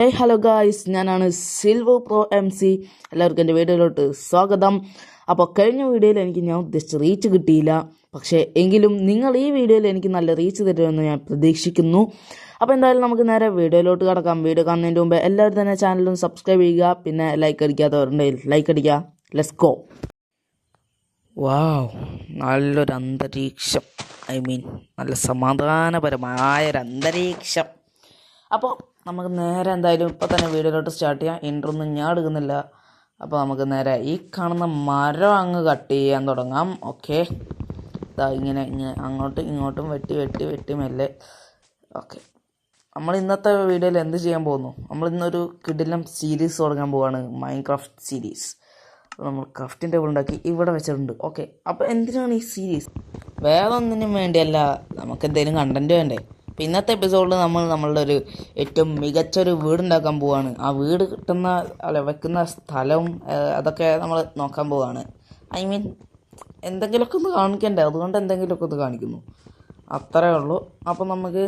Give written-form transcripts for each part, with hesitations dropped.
Hello guys, ഞാനാണ് silver pro MC. എല്ലാവർക്കും എൻ്റെ വീഡിയോയിലോട്ട് സ്വാഗതം. അപ്പോൾ കഴിഞ്ഞ വീഡിയോയിൽ ഞാൻ ഉദ്ദേശിച്ച റീച്ച് കിട്ടിയില്ല, പക്ഷേ എങ്കിലും നിങ്ങൾ ഈ വീഡിയോയിൽ എനിക്ക് നല്ല റീച്ച് തരുമെന്ന് ഞാൻ പ്രതീക്ഷിക്കുന്നു. അപ്പോൾ എന്തായാലും നമുക്ക് നേരെ വീഡിയോയിലോട്ട് കിടക്കാം. വീഡിയോ കാണുന്നതിന് മുമ്പ് എല്ലാവരും തന്നെ ചാനലും സബ്സ്ക്രൈബ് ചെയ്യുക, പിന്നെ ലൈക്ക് അടിക്കാത്തവരുണ്ടെങ്കിൽ ലൈക്ക് അടിക്കുക. Let's go. വാവ്, നല്ലൊരു അന്തരീക്ഷം, നല്ല സമാധാനപരമായൊരു അന്തരീക്ഷം. അപ്പോൾ നമുക്ക് നേരെ എന്തായാലും ഇപ്പോൾ തന്നെ വീഡിയോയിലോട്ട് സ്റ്റാർട്ട് ചെയ്യാം. ഇൻട്രോ ഒന്നും ഞാൻ എടുക്കുന്നില്ല. അപ്പോൾ നമുക്ക് നേരെ ഈ കാണുന്ന മരം അങ്ങ് കട്ട് ചെയ്യാൻ തുടങ്ങാം. ഓക്കെ, ഇതാ ഇങ്ങനെ അങ്ങോട്ടും ഇങ്ങോട്ടും വെട്ടി മെല്ലെ. ഓക്കെ, നമ്മൾ ഇന്നത്തെ വീഡിയോയിൽ എന്ത് ചെയ്യാൻ പോകുന്നു? നമ്മൾ ഇന്നൊരു കിടിലം സീരീസ് തുടങ്ങാൻ പോവാണ്, മൈൻക്രാഫ്റ്റ് സീരീസ്. നമ്മൾ ക്രാഫ്റ്റിംഗ് ടേബിൾ ഉണ്ടാക്കി ഇവിടെ വെച്ചിട്ടുണ്ട്. ഓക്കെ, അപ്പോൾ എന്തിനാണ് ഈ സീരീസ്? വേറെ ഒന്നിനും വേണ്ടിയല്ല, നമുക്ക് എന്തെങ്കിലും കണ്ടൻറ്റ് വേണ്ടേ. അപ്പോൾ ഇന്നത്തെ എപ്പിസോഡിൽ നമ്മളുടെ ഒരു ഏറ്റവും മികച്ചൊരു വീടുണ്ടാക്കാൻ പോവാണ്. ആ വീട് വെക്കുന്ന സ്ഥലവും അതൊക്കെ നമ്മൾ നോക്കാൻ പോവാണ്. എന്തെങ്കിലുമൊക്കെ ഒന്ന് കാണിക്കണ്ടേ, അതുകൊണ്ട് എന്തെങ്കിലുമൊക്കെ ഒന്ന് കാണിക്കുന്നു, അത്രയേ ഉള്ളൂ. അപ്പോൾ നമുക്ക്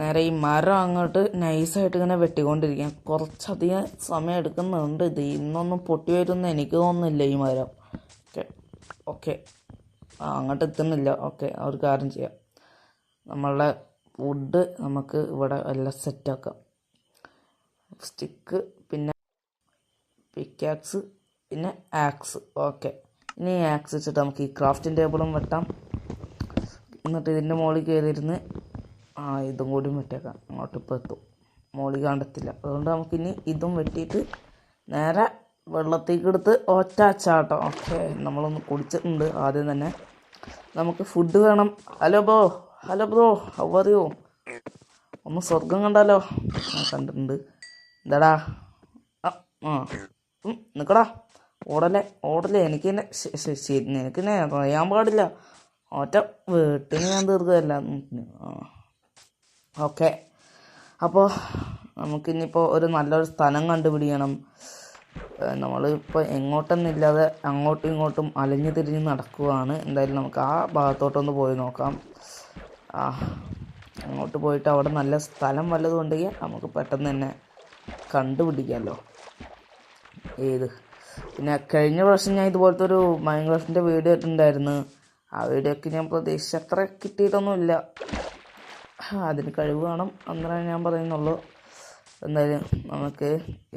നേരെ ഈ മരം അങ്ങോട്ട് നൈസായിട്ട് ഇങ്ങനെ വെട്ടിക്കൊണ്ടിരിക്കാം. കുറച്ചധികം സമയം എടുക്കുന്നുണ്ട്. ഇത് ഇന്നൊന്നും പൊട്ടി വരുമെന്ന് എനിക്ക് തോന്നുന്നില്ല ഈ മരം. ഓക്കെ അങ്ങോട്ട് എത്തുന്നില്ല. ഓക്കെ, ഒരു കാര്യം ചെയ്യാം, നമ്മളുടെ വുഡ് നമുക്ക് ഇവിടെ എല്ലാം സെറ്റാക്കാം. സ്റ്റിക്ക്, പിന്നെ പിക്കാക്സ്, പിന്നെ ആക്സ്. ഓക്കെ, ഇനി ആക്സ് വെച്ചിട്ട് നമുക്ക് ഈ ക്രാഫ്റ്റിംഗ് ടേബിളും വെട്ടാം. എന്നിട്ട് ഇതിൻ്റെ മുകളിൽ കയറിയിരുന്ന് ഇതും കൂടി വെട്ടേക്കാം. അങ്ങോട്ട് ഇപ്പോൾ എത്തും, മുകളിൽ കണ്ടെത്തില്ല. അതുകൊണ്ട് നമുക്കിനി ഇതും വെട്ടിയിട്ട് നേരെ വെള്ളത്തേക്ക് എടുത്ത് ഒറ്റാച്ചാട്ടോ. ഓക്കെ, നമ്മളൊന്ന് കുടിച്ചിട്ടുണ്ട് ആദ്യം തന്നെ. നമുക്ക് ഫുഡ് വേണം. Hello bro, how are you? ഒന്ന് സ്വർഗം കണ്ടാലോ? കണ്ടിട്ടുണ്ട്. എന്താടാ? നിൽക്കടാ, ഓടല്ലേ. എനിക്കെന്നെ അറിയാൻ പാടില്ല. ഒറ്റ വീട്ടിന് ഞാൻ തീർക്കുകയല്ല. ഓക്കെ, അപ്പോൾ നമുക്കിനിയിപ്പോൾ ഒരു നല്ലൊരു സ്ഥലം കണ്ടുപിടിക്കണം. നമ്മളിപ്പോൾ എങ്ങോട്ടൊന്നുമില്ലാതെ അങ്ങോട്ടും ഇങ്ങോട്ടും അലഞ്ഞു തിരിഞ്ഞ് നടക്കുകയാണ്. എന്തായാലും നമുക്ക് ആ ഭാഗത്തോട്ടൊന്ന് പോയി നോക്കാം. അങ്ങോട്ട് പോയിട്ട് അവിടെ നല്ല സ്ഥലം വല്ലതും ഉണ്ടെങ്കിൽ നമുക്ക് പെട്ടെന്ന് തന്നെ കണ്ടുപിടിക്കാമല്ലോ. പിന്നെ കഴിഞ്ഞ പ്രാവശ്യം ഞാൻ ഇതുപോലത്തെ ഒരു മൈൻക്രാഫ്റ്റിൻ്റെ വീഡിയോ ഇട്ടുണ്ടായിരുന്നു. ആ വീഡിയോക്ക് ഞാൻ പ്രതീക്ഷിച്ചത്ര കിട്ടിയിട്ടൊന്നുമില്ല. അതിന് കഴിവ് വേണം, അന്നേരം ഞാൻ പറയുന്നുള്ളൂ. എന്തായാലും നമുക്ക്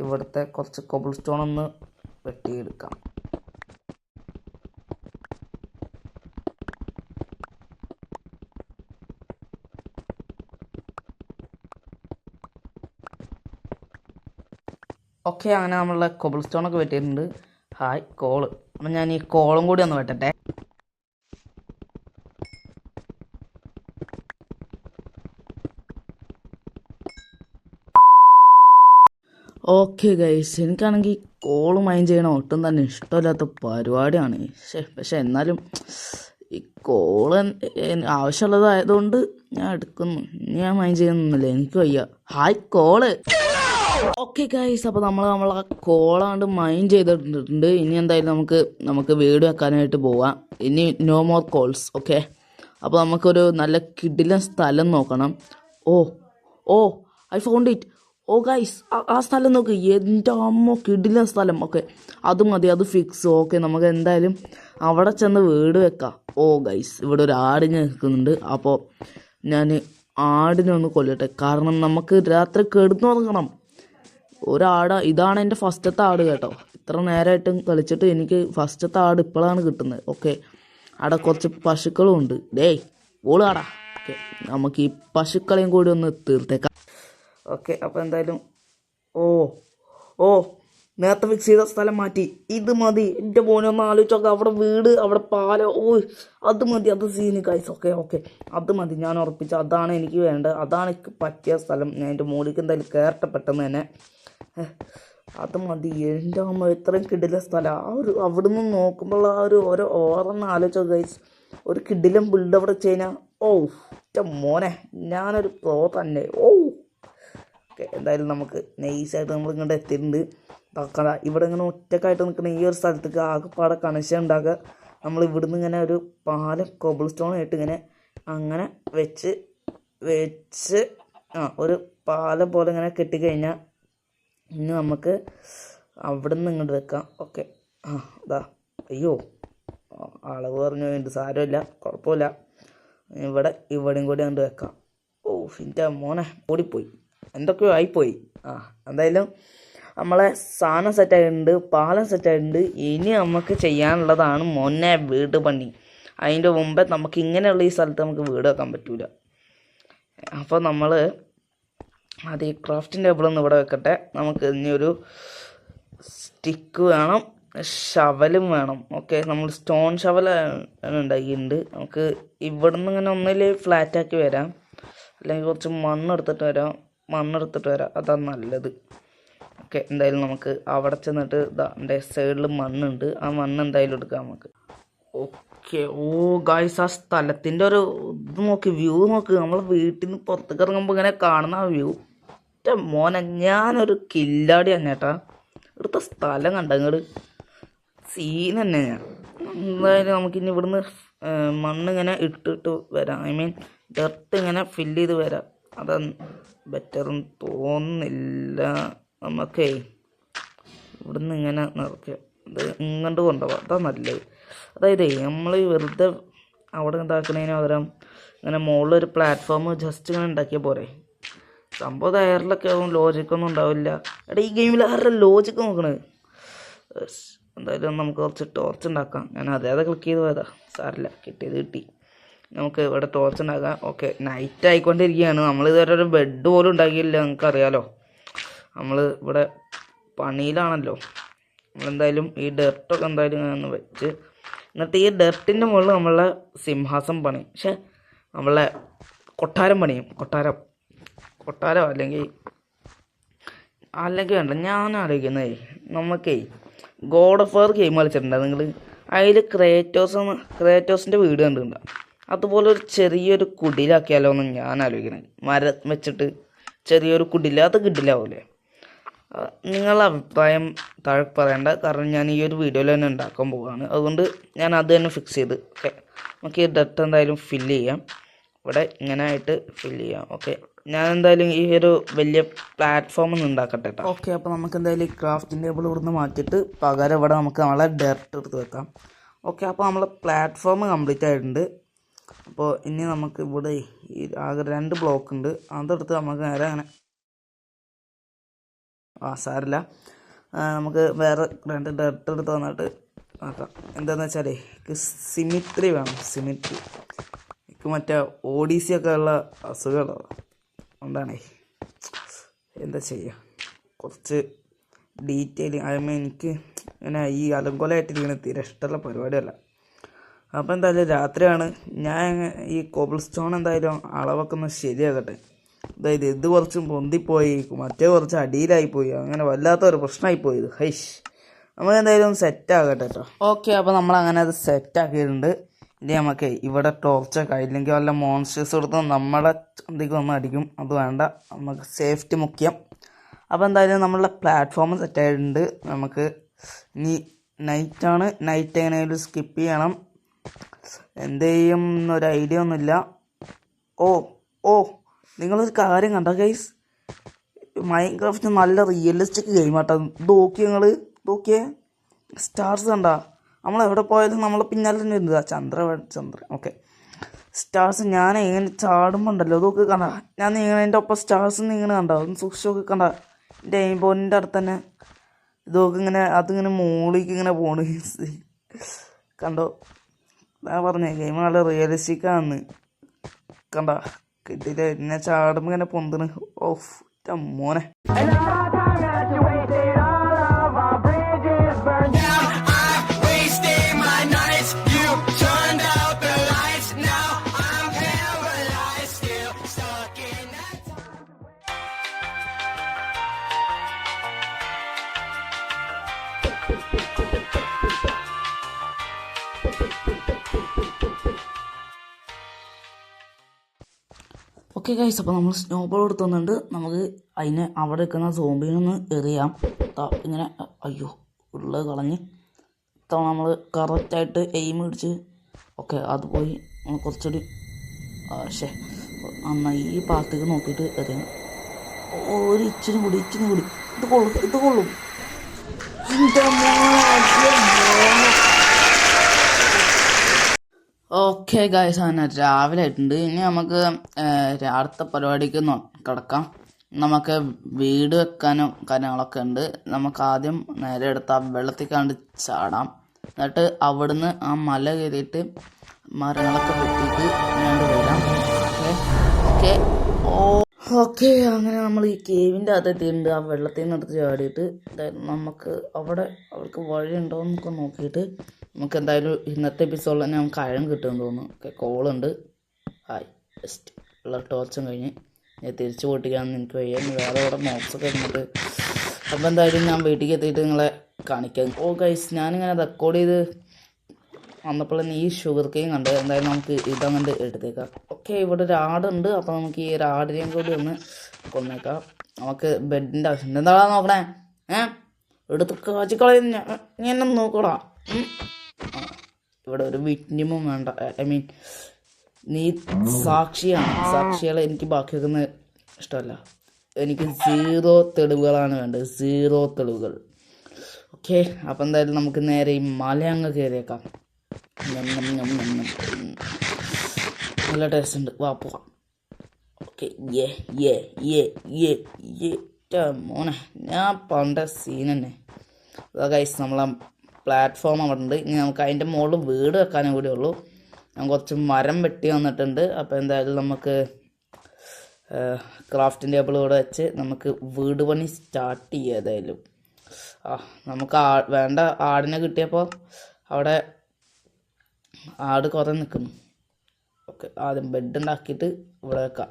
ഇവിടുത്തെ കുറച്ച് കോബിൾ സ്റ്റോൺ ഒന്ന് വെട്ടിയെടുക്കാം. ഓക്കെ, അങ്ങനെ നമ്മളുടെ കോബിൾ സ്റ്റോണൊക്കെ വെട്ടിയിട്ടുണ്ട്. Hi coal. അപ്പം ഞാൻ ഈ കോളും കൂടി ഒന്ന് വെട്ടട്ടെ. ഓക്കെ ഗൈസ്, എനിക്കാണെങ്കിൽ കോള് മൈൻഡ് ചെയ്യണം ഒട്ടും തന്നെ ഇഷ്ടമില്ലാത്ത പരിപാടിയാണ്. പക്ഷെ എന്നാലും ഈ കോള് ആവശ്യമുള്ളതായതുകൊണ്ട് ഞാൻ എടുക്കുന്നു. ഞാൻ മൈൻഡ് ചെയ്യുന്നില്ല, എനിക്ക് വയ്യ. Hi call. ഓക്കെ ഗൈസ്, അപ്പോൾ നമ്മളെ കോളാണ്ട് മൈൻഡ് ചെയ്തിട്ടുണ്ട്. ഇനി എന്തായാലും നമുക്ക് വീട് വെക്കാനായിട്ട് പോവാം. ഇനി നോ മോർ കോൾസ്. ഓക്കെ, അപ്പോൾ നമുക്കൊരു നല്ല കിടിലൻ സ്ഥലം നോക്കണം. Oh I found it. Oh guys, ആ സ്ഥലം നോക്ക്. എൻ്റെ അമ്മ, കിടിലൻ സ്ഥലം. ഓക്കെ, അത് മതി, അത് ഫിക്സ്. ഓക്കെ, നമുക്ക് എന്തായാലും അവിടെ ചെന്ന് വീട് വെക്കാം. ഓ ഗൈസ്, ഇവിടെ ഒരു ആടിന് നിൽക്കുന്നുണ്ട്. അപ്പോൾ ഞാൻ ആടിനെ ഒന്ന് കൊല്ലട്ടെ, കാരണം നമുക്ക് രാത്രി കിടന്നുറങ്ങണം. ഇതാണ് എൻ്റെ ഫസ്റ്റത്തെ ആട് കേട്ടോ. ഇത്ര നേരമായിട്ടും കളിച്ചിട്ട് എനിക്ക് ഫസ്റ്റത്തെ ആട് ഇപ്പോഴാണ് കിട്ടുന്നത്. ഓക്കെ, അവിടെ കുറച്ച് പശുക്കളും ഉണ്ട്. ഓളാടാ. ഓക്കെ, നമുക്ക് ഈ പശുക്കളെയും കൂടി ഒന്ന് തീർത്തേക്കാം. ഓക്കെ, അപ്പോൾ എന്തായാലും നേരത്തെ ഫിക്സ് ചെയ്ത സ്ഥലം മാറ്റി. ഇത് മതി. എൻ്റെ മോനെ ഒന്ന് ആലോചിച്ചോക്കെ, അവിടെ വീട്, അവിടെ പാലോ. അത് മതി, അത് സീന് ഗൈസ്. ഓക്കെ, അത് മതി. ഞാൻ ഉറപ്പിച്ച അതാണ് എനിക്ക് വേണ്ടത്. അതാണ് എനിക്ക് പറ്റിയ സ്ഥലം. ഞാൻ എൻ്റെ മോളിലേക്ക് എന്തായാലും കയറട്ടെ പെട്ടെന്ന് തന്നെ. അത് മതി. എൻ്റെ അമ്മ, ഇത്രയും കിടില സ്ഥലം. അവിടുന്ന് നോക്കുമ്പോൾ ഓരോ ഓറെന്ന് ആലോചിച്ചോ ഗൈസ്. ഒരു കിടിലം ബിൽഡ് അവിടെ വെച്ച് കഴിഞ്ഞാൽ എൻ്റെ മോനെ, ഞാനൊരു പ്രോ തന്നെ. ഓക്കെ, എന്തായാലും നമുക്ക് നൈസായിട്ട് നമ്മളിങ്ങോട്ട് എത്തിയിട്ടുണ്ട്. ഇവിടെ ഇങ്ങനെ ഒറ്റക്കായിട്ട് നിൽക്കുന്ന ഈ ഒരു സ്ഥലത്തേക്ക് ആകെപ്പാടെ കണക്ഷൻ ഉണ്ടാക്കുക. നമ്മൾ ഇവിടുന്ന് ഇങ്ങനെ ഒരു പാലം കോബിൾ സ്റ്റോൺ ആയിട്ട് ഇങ്ങനെ അങ്ങനെ വെച്ച് ഒരു പാലം പോലെ ഇങ്ങനെ കെട്ടിക്കഴിഞ്ഞാൽ ഇനി നമുക്ക് അവിടെ നിന്ന് ഇങ്ങോട്ട് വെക്കാം. ഓക്കെ, ഇതാ. അയ്യോ, അളവ് പറഞ്ഞു വേണ്ടി സാരമില്ല, കുഴപ്പമില്ല. ഇവിടെയും കൂടി അങ്ങോട്ട് വെക്കാം. എൻ്റെ മോനെ ഓടിപ്പോയി, എന്തൊക്കെയോ ആയിപ്പോയി. എന്തായാലും നമ്മളെ സാധനം സെറ്റായിട്ടുണ്ട്, പാലം സെറ്റായിട്ടുണ്ട്. ഇനി നമുക്ക് ചെയ്യാനുള്ളതാണ് മോനെ വീട് പണി. അതിൻ്റെ മുമ്പേ നമുക്ക് ഇങ്ങനെയുള്ള ഈ സ്ഥലത്ത് നമുക്ക് വീട് വെക്കാൻ പറ്റൂല. അപ്പോൾ നമ്മൾ അത് ഈ ക്രാഫ്റ്റിംഗ് ടേബിളൊന്നും ഇവിടെ വെക്കട്ടെ. നമുക്ക് ഇനി ഒരു സ്റ്റിക്ക് വേണം, ഷവലും വേണം. ഓക്കെ, നമ്മൾ സ്റ്റോൺ ഷവൽ ഉണ്ടാക്കിയിട്ടുണ്ട്. നമുക്ക് ഇവിടെ നിന്ന് ഇങ്ങനെ ഒന്നിൽ ഫ്ലാറ്റാക്കി വരാം, അല്ലെങ്കിൽ കുറച്ച് മണ്ണെടുത്തിട്ട് വരാം. അതാണ് നല്ലത്. ഓക്കെ, എന്തായാലും നമുക്ക് അവിടെ ചെന്നിട്ട് എൻ്റെ സൈഡിൽ മണ്ണുണ്ട്, ആ മണ്ണ് എന്തായാലും എടുക്കാം നമുക്ക്. ഓക്കെ, ഗായ്സ്, ആ സ്ഥലത്തിൻ്റെ ഒരു ഇത് നോക്ക്, വ്യൂ നോക്ക്. നമ്മൾ വീട്ടിൽ നിന്ന് പുറത്തേക്ക് ഇറങ്ങുമ്പോൾ ഇങ്ങനെ കാണുന്ന ആ വ്യൂ. മോനെ, ഞാനൊരു കില്ലാടി തന്നെ കേട്ടാ. ഇവിടുത്തെ സ്ഥലം കണ്ട ഇങ്ങോട്ട് സീൻ തന്നെ. എന്തായാലും നമുക്കിനി ഇവിടുന്ന് മണ്ണിങ്ങനെ ഇട്ടിട്ട് വരാം. ഐ മീൻ ഡർട്ട് ഇങ്ങനെ ഫില്ല് ചെയ്ത് വരാം. അതാണ് ബെറ്ററെന്ന് തോന്നുന്നില്ല. നമുക്കേ ഇവിടുന്ന് ഇങ്ങനെ നിറയ്ക്കുക, ഇത് ഇങ്ങോട്ട് കൊണ്ടുപോകാം, അതാണ് നല്ലത്. അതായത് നമ്മൾ വെറുതെ അവിടെ ഉണ്ടാക്കുന്നതിന് പകരം ഇങ്ങനെ മുകളിലൊരു പ്ലാറ്റ്ഫോം ജസ്റ്റ് ഇങ്ങനെ ഉണ്ടാക്കിയാൽ പോരെ. സംഭവം എയറിലൊക്കെ ആവും, ലോജിക്കൊന്നും ഉണ്ടാവില്ല. ഈ ഗെയിമിൽ ആരുടെ ലോജിക്ക് നോക്കണത്. എന്തായാലും നമുക്ക് കുറച്ച് ടോർച്ച് ഉണ്ടാക്കാം. ഞാൻ അതേതെ ക്ലിക്ക് ചെയ്ത് പോയതാ, സാറില്ല, കിട്ടി. നമുക്ക് ഇവിടെ ടോർച്ച് ഉണ്ടാക്കാം. ഓക്കെ, നൈറ്റ് ആയിക്കൊണ്ടിരിക്കുകയാണ്. നമ്മൾ ഇതുവരെ ഒരു ബെഡ് പോലും ഉണ്ടാക്കിയില്ല, നിങ്ങൾക്കറിയാലോ. നമ്മൾ ഇവിടെ പണിയിലാണല്ലോ. നമ്മളെന്തായാലും ഈ ഡർട്ടൊക്കെ എന്തായാലും ഇങ്ങനെ ഒന്ന് വെച്ച്, എന്നിട്ട് ഈ ഡർട്ടിൻ്റെ മുകളിൽ നമ്മളെ സിംഹാസം പണിയും. നമ്മളെ കൊട്ടാരം പണിയും. കൊട്ടാരം അല്ലെങ്കിൽ വേണ്ട, ഞാൻ ആലോചിക്കുന്നേ, നമുക്കേ ഗോഡ് ഓഫ് വാർ ഗെയിം കളിച്ചിട്ടുണ്ടാവും നിങ്ങൾ. അതിൽ ക്രേറ്റോസിൻ്റെ വീട് കണ്ടിട്ടുണ്ടാവും. അതുപോലെ ഒരു ചെറിയൊരു കുടിലാക്കിയാലോ എന്ന് ഞാൻ ആലോചിക്കണേ. മരം വെച്ചിട്ട് ചെറിയൊരു കുടില, അത് കിട്ടില്ലാവൂലേ? നിങ്ങളുടെ അഭിപ്രായം താഴെ പറയേണ്ട, കാരണം ഞാൻ ഈ ഒരു വീഡിയോയിൽ തന്നെ ഉണ്ടാക്കാൻ പോവുകയാണ്. അതുകൊണ്ട് ഞാൻ അത് തന്നെ ഫിക്സ് ചെയ്ത്. ഓക്കെ, നമുക്ക് ഈ ഡട്ട് എന്തായാലും ഫില്ല് ചെയ്യാം. ഇവിടെ ഇങ്ങനെ ആയിട്ട് ഫില്ല് ചെയ്യാം. ഓക്കെ, ഞാൻ എന്തായാലും ഈ ഒരു വലിയ പ്ലാറ്റ്ഫോം ഒന്ന് ഉണ്ടാക്കട്ടെ കേട്ടോ. ഓക്കെ, അപ്പോൾ നമുക്ക് എന്തായാലും ഈ ക്രാഫ്റ്റിംഗ് ടേബിൾ ഇവിടുന്ന് മാറ്റിയിട്ട് പകരം ഇവിടെ നമുക്ക് നമ്മളെ ഡർട്ട് എടുത്ത് വെക്കാം. ഓക്കെ, അപ്പോൾ നമ്മളെ പ്ലാറ്റ്ഫോം കംപ്ലീറ്റ് ആയിട്ടുണ്ട്. അപ്പോൾ ഇനി നമുക്ക് ഇവിടെ ഈ ആകെ 2 ബ്ലോക്ക് ഉണ്ട്, അതെടുത്ത് നമുക്ക് നേരെ അങ്ങനെ സാരില്ല, നമുക്ക് വേറെ 2 ഡർട്ട് എടുത്ത് വന്നിട്ട് നോക്കാം. എന്താണെന്ന് വെച്ചാലേ എനിക്ക് സിമിട്രി വേണം. എനിക്ക് മറ്റേ ഓഡീസി ഒക്കെ ഉള്ള അസുഖങ്ങളാണ്, അതുകൊണ്ടാണേ. എന്താ ചെയ്യുക, കുറച്ച് ഡീറ്റെയിലിങ്. എനിക്ക് ഇങ്ങനെ ഈ അലങ്കോലമായിട്ടിരിക്കുന്ന തീരെ ഇഷ്ടമുള്ള പരിപാടിയല്ല. അപ്പോൾ എന്തായാലും രാത്രിയാണ്. ഞാൻ ഈ കോബിൾ സ്റ്റോൺ എന്തായാലും അളവൊക്കെ ഒന്ന് ശരിയാക്കട്ടെ. അതായത് ഇത് കുറച്ച് പൊന്തിപ്പോയി, മറ്റേ കുറച്ച് അടിയിലായിപ്പോയി, അങ്ങനെ വല്ലാത്തൊരു പ്രശ്നമായിപ്പോയത്. നമുക്ക് എന്തായാലും സെറ്റാകട്ടെ കേട്ടോ. ഓക്കെ, അപ്പോൾ നമ്മളങ്ങനെ അത് സെറ്റാക്കിയിട്ടുണ്ട്. ഇനി നമുക്ക് ഇവിടെ ടോർച്ചൊക്കെ ഇല്ലെങ്കിൽ വല്ല മോൺസ്റ്റേഴ്സ് കൊടുത്ത് നമ്മളെ ചന്തിക്ക് വന്ന് അടിക്കും, അത് വേണ്ട, നമുക്ക് സേഫ്റ്റി മുഖ്യം. അപ്പോൾ എന്തായാലും നമ്മളുടെ പ്ലാറ്റ്ഫോം സെറ്റായിട്ടുണ്ട്. നമുക്ക് ഇനി നൈറ്റാണ്, നൈറ്റ് എങ്ങനെയായാലും സ്കിപ്പ് ചെയ്യണം. എന്ത് ചെയ്യും എന്നൊരു ഐഡിയ ഒന്നുമില്ല. നിങ്ങളൊരു കാര്യം കണ്ടോ ഗൈസ്, മൈൻക്രാഫ്റ്റ് നല്ല റിയലിസ്റ്റിക് ഗെയിം ആട്ടോ. നോക്കിയേ സ്റ്റാർസ് കണ്ടാ, നമ്മളെവിടെ പോയാലും നമ്മളെ പിന്നാലെ തന്നെ ഇരുന്നതാ. ചന്ദ്രൻ. ഓക്കെ, സ്റ്റാർസ് ഞാൻ ഇങ്ങനെ ചാടുമ്പോൾ ഉണ്ടല്ലോ, ഇതൊക്കെ കണ്ട, ഞാൻ നീങ്ങണതിൻ്റെ ഒപ്പം സ്റ്റാർസ് നീങ്ങണ കണ്ടോ, ഒന്ന് സൂക്ഷിച്ചൊക്കെ കണ്ട. എൻ്റെ എയിംബോണിൻ്റെ അടുത്ത് തന്നെ ഇതൊക്കെ ഇങ്ങനെ അതിങ്ങനെ മുകളിലേക്ക് ഇങ്ങനെ പോണ് കണ്ടോ. ഞാൻ പറഞ്ഞേ ഗെയിം നല്ല റിയലിസ്റ്റിക് ആണെന്ന്. കണ്ട, കിട്ടിയില്ല, എന്നെ ചാടുമ്പോൾ ഇങ്ങനെ പൊന്തണ്. മോനെ, ഓക്കെ ഗൈസ്, അപ്പോൾ നമ്മൾ സ്നോബോൾ എടുത്തുന്നുണ്ട്. നമുക്ക് അതിനെ അവിടെ നിൽക്കുന്ന സോംബിനൊന്ന് എറിയാം. ഇങ്ങനെ അയ്യോ ഉള്ളത് കളഞ്ഞ് ഇത്തവണ നമ്മൾ കറക്റ്റായിട്ട് എയിം പിടിച്ച്. ഓക്കെ, അത് പോയി. കുറച്ചുകൂടി നന്നായി ഈ ഭാഗത്തേക്ക് നോക്കിയിട്ട് എറിയണം. ഒരു ഇച്ചിരി കൂടി ഇത് കൊള്ളും. ഓക്കെ ഗായ്സ്, അങ്ങനെ രാവിലെ ആയിട്ടുണ്ട്. ഇനി നമുക്ക് രാവിലത്തെ പരിപാടിക്ക് കിടക്കാം. നമുക്ക് വീട് വെക്കാനും കാര്യങ്ങളൊക്കെ ഉണ്ട്. നമുക്ക് ആദ്യം നേരെ എടുത്ത് ആ വെള്ളത്തിൽ കണ്ട് ചാടാം. എന്നിട്ട് അവിടുന്ന് ആ മല കയറിയിട്ട് മരങ്ങളൊക്കെ വെട്ടിയിട്ട് ഞാൻ വരാം. ഓക്കെ ഓക്കെ അങ്ങനെ നമ്മൾ ഈ കേവിൻ്റെ അകത്തെത്തിയിട്ടുണ്ട്. ആ വെള്ളത്തിൽ നിന്ന് എടുത്ത് ചാടിയിട്ട് നമുക്ക് അവർക്ക് വഴിയുണ്ടോ എന്നൊക്കെ നോക്കിയിട്ട് നമുക്ക് എന്തായാലും ഇന്നത്തെ എപ്പിസോഡിൽ തന്നെ നമുക്ക് അഴം കിട്ടുമെന്ന് തോന്നുന്നു. ഓക്കെ, കോളുണ്ട്. ഹായ്, ജസ്റ്റ് ഉള്ള ടോർച്ചും കഴിഞ്ഞ് ഞാൻ തിരിച്ചു പൊട്ടിക്കാമെന്ന് എനിക്ക് വയ്യ. വേറെ ഇവിടെ മോക്സൊക്കെ ഇരുന്നിട്ട് അപ്പോൾ എന്തായാലും ഞാൻ വീട്ടിലേക്ക് എത്തിയിട്ട് നിങ്ങളെ കാണിക്കാം. ഗൈസ്, ഞാനിങ്ങനെ റെക്കോർഡ് ചെയ്ത് വന്നപ്പോൾ തന്നെ ഈ ഷുഗർ കെയിൻ കണ്ട്. എന്തായാലും നമുക്ക് ഇതങ്ങോട്ട് എടുത്തേക്കാം. ഓക്കെ, ഇവിടെ ഒരു ആടുണ്ട്. അപ്പോൾ നമുക്ക് ഈ ഒരു ആടിനെയും കൂടി ഒന്ന് കൊന്നേക്കാം. നമുക്ക് ബെഡിൻ്റെ ആവശ്യമുണ്ട്. എന്താ നോക്കണേ? എടുത്ത് കാച്ചിക്കളയും നീ എന്നെ നോക്കടാ. ഇവിടെ ഒരു വിറ്റ്നിമും വേണ്ട. ഐ മീൻ നീ സാക്ഷിയാണ്. സാക്ഷികളെ എനിക്ക് ബാക്കി വെക്കുന്നത് ഇഷ്ടമല്ല. എനിക്ക് 0 തെളിവുകളാണ് വേണ്ടത്. 0 തെളിവുകൾ. ഓക്കെ, അപ്പം എന്തായാലും നമുക്ക് നേരെ ഈ മല അങ്ങ് കയറിയേക്കാം. നല്ല ടേസ്റ്റ് ഉണ്ട്. വാ പോവാം. ഓക്കെ, മോനെ ഞാൻ പണ്ട സീൻ തന്നെ. ഗൈസ്, നമ്മളെ പ്ലാറ്റ്ഫോം അവിടെ ഉണ്ട്. ഇനി നമുക്ക് അതിൻ്റെ മുകളിൽ വീട് വെക്കാനും കൂടി ഉള്ളൂ. ഞാൻ കുറച്ച് മരം വെട്ടി വന്നിട്ടുണ്ട്. അപ്പോൾ എന്തായാലും നമുക്ക് ക്രാഫ്റ്റിംഗ് ടേബിൾ ഇവിടെ വെച്ച് നമുക്ക് വീട് പണി സ്റ്റാർട്ട് ചെയ്യാം. ഏതായാലും നമുക്ക് വേണ്ട ആടിനെ കിട്ടിയപ്പോൾ അവിടെ ആട് കുറേ നിൽക്കുന്നു. ഓക്കെ, ആദ്യം ബെഡ് ഉണ്ടാക്കിയിട്ട് ഇവിടെ വെക്കാം.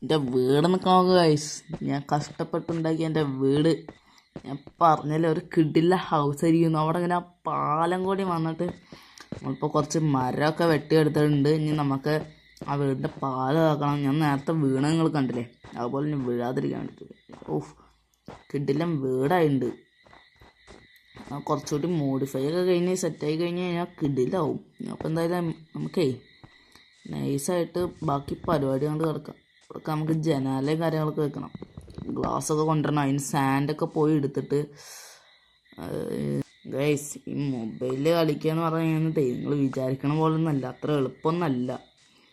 എൻ്റെ വീട് നിൽക്കണോ ഗൈസ്? ഞാൻ കഷ്ടപ്പെട്ടുണ്ടാക്കിയ എൻ്റെ വീട് ഞാൻ പറഞ്ഞല്ലോ, ഒരു കിടില ഹൗസ് ആയിരിക്കുന്നു. അവിടെ ഇങ്ങനെ പാലം കൂടി വന്നിട്ട് നമ്മളിപ്പോൾ കുറച്ച് മരമൊക്കെ വെട്ടിയെടുത്തിട്ടുണ്ട്. ഇനി നമുക്ക് ആ വീടിൻ്റെ പാല് ആക്കണം. ഞാൻ നേരത്തെ വീണ നിങ്ങൾ കണ്ടില്ലേ, അതുപോലെ ഇനി വീഴാതിരിക്കാൻ വേണ്ടിയിട്ട് കിടിലം വീടായിട്ടുണ്ട്. കുറച്ചുകൂടി മോഡിഫൈ ഒക്കെ കഴിഞ്ഞ് സെറ്റായി കഴിഞ്ഞ് കഴിഞ്ഞാൽ കിടിലാവും. അപ്പോൾ എന്തായാലും നമുക്കേ നൈസായിട്ട് ബാക്കി പരിപാടി കൊണ്ട് കിടക്കാം. ഇവിടെയൊക്കെ നമുക്ക് ജനാലയും കാര്യങ്ങളൊക്കെ വെക്കണം. ഗ്ലാസ്സൊക്കെ കൊണ്ടുവരണം. അതിന് സാൻഡൊക്കെ പോയി എടുത്തിട്ട് ഗൈസ് ഈ മൊബൈലിൽ കളിക്കുക എന്ന് പറഞ്ഞു കഴിഞ്ഞാൽ നിങ്ങൾ വിചാരിക്കണ പോലെ ഒന്നല്ല, അത്ര എളുപ്പമൊന്നല്ല.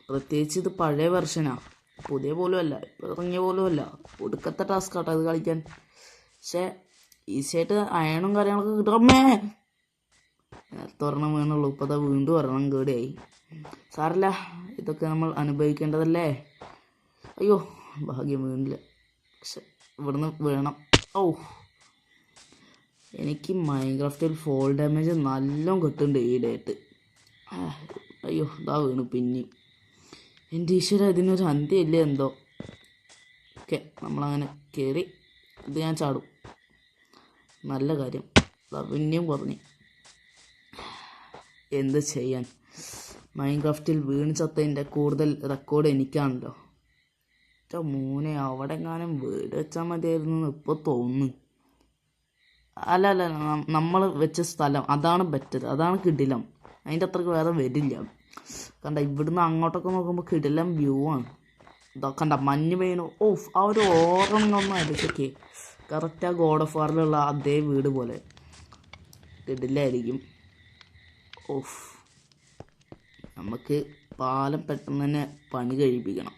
പ്രത്യേകിച്ച് ഇത് പഴയ വെർഷനാണ്, പുതിയ പോലും അല്ല, ഇപ്പോൾ ഇറങ്ങിയ പോലും അല്ല. ഒടുക്കത്തെ ടാസ്ക് ആട്ടോ അത് കളിക്കാൻ. പക്ഷേ ഈസിയായിട്ട് അയണും കാര്യങ്ങളൊക്കെ കിട്ടുമേ. നേരത്തെ ഒരെണ്ണം വീണുള്ളൂ, ഇപ്പോൾ അതാ വീണ്ടും ഒരെണ്ണം കേടിയായി. സാറില്ല, ഇതൊക്കെ നമ്മൾ അനുഭവിക്കേണ്ടതല്ലേ. അയ്യോ ഭാഗ്യം വീണില്ല, പക്ഷെ ഇവിടുന്ന് വീണം. ഓ എനിക്ക് മൈൻക്രാഫ്റ്റിൽ ഫോൾ ഡാമേജ് നല്ലോണം കിട്ടുന്നുണ്ട് ഈ ഡേറ്റ്. അയ്യോ ഇതാ വീണു പിന്നെയും. എൻ്റെ ഈശ്വര ഇതിനൊരു അന്ത്യമില്ലേ എന്തോ. ഓക്കെ നമ്മളങ്ങനെ കയറി, ഇത് ഞാൻ ചാടും. നല്ല കാര്യം, പിന്നെയും കുറഞ്ഞു. എന്ത് ചെയ്യാൻ, മൈൻക്രാഫ്റ്റിൽ വീണ് ചത്തതിൻ്റെ കൂടുതൽ റെക്കോർഡ് എനിക്കാണല്ലോ. മോനെ അവിടെ എങ്ങാനും വീട് വെച്ചാൽ മതിയായിരുന്നു എന്ന് ഇപ്പോൾ തോന്നുന്നു. അല്ല നമ്മൾ വെച്ച സ്ഥലം അതാണ് ബെറ്റർ, അതാണ് കിടിലം. അതിൻ്റെ അത്രയ്ക്ക് വേറെ വരില്ല. കണ്ട ഇവിടുന്ന് അങ്ങോട്ടൊക്കെ നോക്കുമ്പോൾ കിടിലം വ്യൂ ആണ്. കണ്ട മഞ്ഞ് പെയ്യണു. ഓഫ് ആ ഒരു ഓർമ്മൊന്നും അടിച്ചൊക്കെ കറക്റ്റ് ആ ഗോഡ് ഓഫ് വാറിലുള്ള അതേ വീട് പോലെ കിടിലായിരിക്കും. ഓഫ് നമുക്ക് പാലം പെട്ടെന്ന് തന്നെ പണി കഴിപ്പിക്കണം.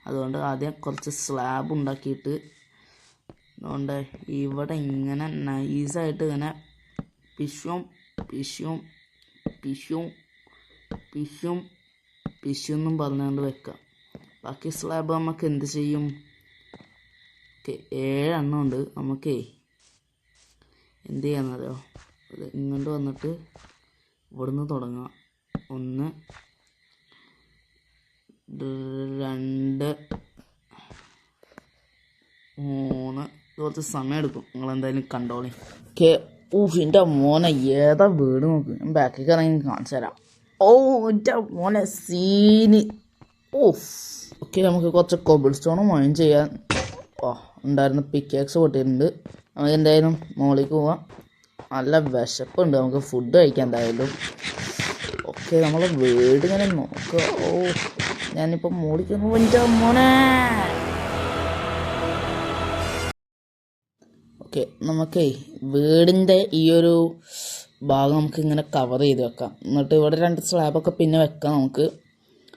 അതുകൊണ്ട് ആദ്യം കുറച്ച് സ്ലാബ് ഉണ്ടാക്കിയിട്ട്, അതുകൊണ്ട് ഇവിടെ ഇങ്ങനെ നൈസായിട്ട് ഇങ്ങനെ പിശും പിശും പിശും പിശും പിശുന്നും പറഞ്ഞുകൊണ്ട് വെക്കാം. ബാക്കി സ്ലാബ് നമുക്ക് എന്ത് ചെയ്യും? 7 എണ്ണം ഉണ്ട്. നമുക്കേ എന്ത് ചെയ്യാന്നറിയോ, ഇങ്ങോട്ട് വന്നിട്ട് ഇവിടുന്ന് തുടങ്ങാം. 1 2 3 കുറച്ച് സമയം എടുക്കും, നിങ്ങളെന്തായാലും കണ്ടോളി. ഓക്കെ എൻ്റെ മോനെ ഏതാ വീട് നോക്ക്, ഞാൻ ബാക്കിൽ ഇറങ്ങി കാണിച്ചു തരാം. ഓ എൻ്റെ മോനെ സീന്. ഓഫ് ഓക്കെ നമുക്ക് കുറച്ച് കോബിൾ സ്റ്റോണും മൈൻ ചെയ്യാൻ ഉണ്ടായിരുന്ന പിക്കാക്സ് പൊട്ടിയിട്ടുണ്ട്. നമുക്ക് എന്തായാലും മുകളിലേക്ക് പോവാം. നല്ല വിശപ്പുണ്ട്, നമുക്ക് ഫുഡ് കഴിക്കാം എന്തായാലും. ഓക്കെ നമ്മളെ വീട് ഇങ്ങനെ നോക്കുക. ഓ ഞാനിപ്പോൾ മോളിക്കുന്നു എൻ്റെ മോനെ. ഓക്കെ നമുക്കേ വീടിൻ്റെ ഈ ഒരു ഭാഗം നമുക്ക് ഇങ്ങനെ കവർ ചെയ്ത് വെക്കാം. എന്നിട്ട് ഇവിടെ 2 സ്ലാബൊക്കെ പിന്നെ വെക്കാം നമുക്ക്.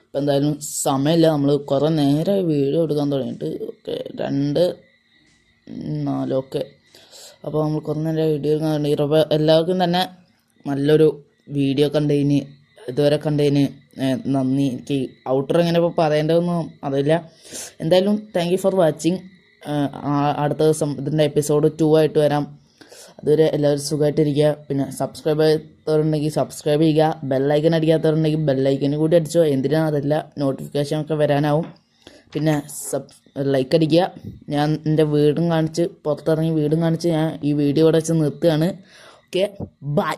ഇപ്പം എന്തായാലും സമയമില്ല, നമ്മൾ കുറേ നേരമായി വീഡിയോ എടുക്കാൻ തുടങ്ങിയിട്ട്. Okay 2 4 okay. അപ്പോൾ നമ്മൾ കുറേ നേരം വീഡിയോ എടുക്കാൻ തുടങ്ങി. അപ്പോൾ എല്ലാവർക്കും തന്നെ നല്ലൊരു വീഡിയോ കണ്ടതിന്, ഇതുവരെ കണ്ടതിന് നന്ദി. എനിക്ക് ഔട്ടർ എങ്ങനെ ഇപ്പോൾ പറയേണ്ടതൊന്നും അറിയില്ല. എന്തായാലും താങ്ക് യു ഫോർ വാച്ചിങ്. അടുത്ത ദിവസം ഇതിൻ്റെ എപ്പിസോഡ് 2 ആയിട്ട് വരാം. അതുവരെ എല്ലാവരും സുഖമായിട്ടിരിക്കുക. പിന്നെ സബ്സ്ക്രൈബ് ചെയ്തവരുണ്ടെങ്കിൽ സബ്സ്ക്രൈബ് ചെയ്യുക. ബെല്ലൈക്കൻ അടിക്കാത്തവരുണ്ടെങ്കിൽ ബെല്ലൈക്കനും കൂടി അടിച്ചോ. എന്തിനാണ് അതല്ല, നോട്ടിഫിക്കേഷനൊക്കെ വരാനാവും. പിന്നെ ലൈക്ക് അടിക്കുക. ഞാൻ എൻ്റെ വീടും കാണിച്ച്, പുറത്തിറങ്ങി വീടും കാണിച്ച് ഞാൻ ഈ വീഡിയോ ഇവിടെ വെച്ച് നിർത്തുകയാണ്. Okay bye.